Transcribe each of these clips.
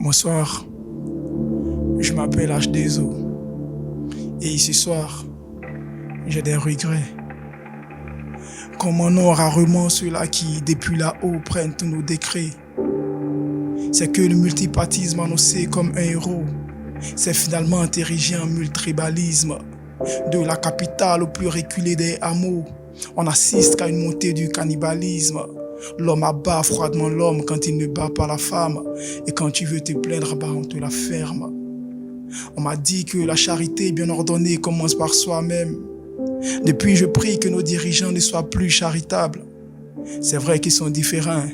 Bonsoir, je m'appelle H2O et ce soir, j'ai des regrets. Comme on honore rarement ceux-là qui, depuis là-haut, prennent tous nos décrets. C'est que le multipartisme annoncé comme un héros s'est finalement érigé en multitribalisme. De la capitale au plus reculé des hameaux, on assiste qu'à une montée du cannibalisme. L'homme abat froidement l'homme quand il ne bat pas la femme. Et quand tu veux te plaindre, bah on te la ferme. On m'a dit que la charité bien ordonnée commence par soi-même. Depuis, je prie que nos dirigeants ne soient plus charitables. C'est vrai qu'ils sont différents.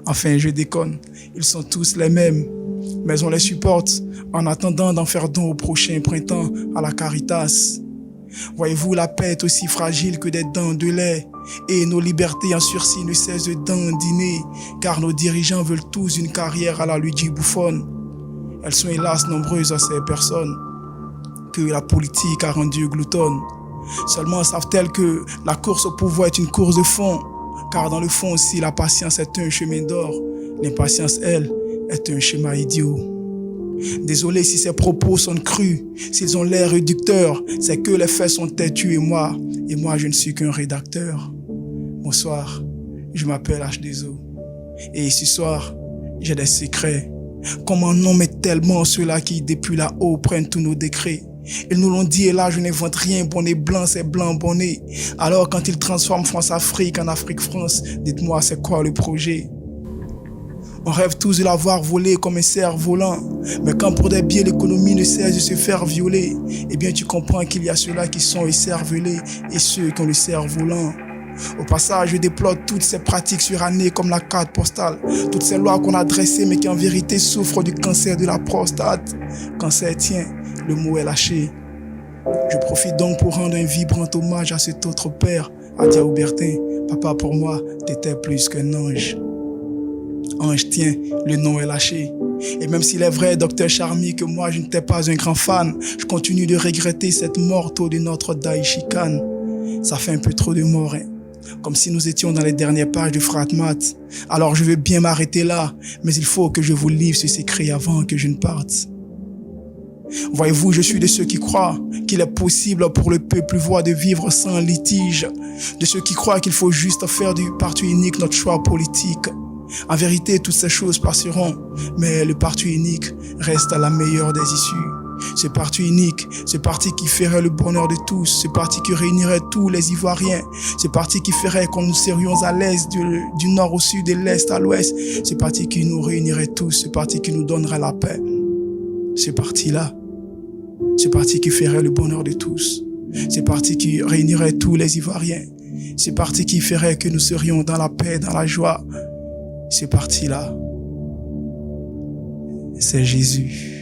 Enfin, je déconne, ils sont tous les mêmes. Mais on les supporte en attendant d'en faire don au prochain printemps à la Caritas. Voyez-vous, la paix est aussi fragile que des dents de lait. Et nos libertés en sursis ne cessent de dandiner, car nos dirigeants veulent tous une carrière à la Luigi Buffon. Elles sont hélas nombreuses à ces personnes que la politique a rendues gloutonnes. Seulement savent-elles que la course au pouvoir est une course de fond, car dans le fond aussi la patience est un chemin d'or. L'impatience, elle, est un schéma idiot. Désolé si ces propos sont crus, s'ils ont l'air réducteurs, c'est que les faits sont têtus et moi je ne suis qu'un rédacteur. Bonsoir, je m'appelle H2O et ce soir, j'ai des secrets. Comment nommer tellement ceux-là qui, depuis là-haut, prennent tous nos décrets? Ils nous l'ont dit et là, je n'invente rien, bonnet blanc, c'est blanc, bonnet. Alors quand ils transforment France-Afrique en Afrique-France, dites-moi, c'est quoi le projet? On rêve tous de l'avoir volé comme un cerf-volant. Mais quand pour des biais l'économie ne cesse de se faire violer, eh bien tu comprends qu'il y a ceux-là qui sont écervelés et ceux qui ont le cerf-volant. Au passage, je déplore toutes ces pratiques surannées comme la carte postale. Toutes ces lois qu'on a dressées mais qui en vérité souffrent du cancer de la prostate. Cancer, tiens, le mot est lâché. Je profite donc pour rendre un vibrant hommage à cet autre père, à Diaoubertin. Papa, pour moi, t'étais plus qu'un ange. Ange, tiens, le nom est lâché. Et même s'il est vrai, docteur Charmy, que moi je n'étais pas un grand fan, je continue de regretter cette mort de notre Daishikan. Ça fait un peu trop de morts, hein. Comme si nous étions dans les dernières pages de Fratmat. Alors je veux bien m'arrêter là, mais il faut que je vous livre ce secret avant que je ne parte. Voyez-vous, je suis de ceux qui croient qu'il est possible pour le peuple ivoirien de vivre sans litige. De ceux qui croient qu'il faut juste faire du parti unique notre choix politique. En vérité, toutes ces choses passeront, mais le parti unique reste la meilleure des issues. Ce parti unique, ce parti qui ferait le bonheur de tous, ce parti qui réunirait tous les Ivoiriens, ce parti qui ferait que nous serions à l'est, du nord au sud, de l'est à l'ouest, ce parti qui nous réunirait tous, ce parti qui nous donnerait la paix. Ce parti-là, ce parti qui ferait le bonheur de tous, ce parti qui réunirait tous les Ivoiriens, ce parti qui ferait que nous serions dans la paix, dans la joie. Ce parti-là, c'est Jésus.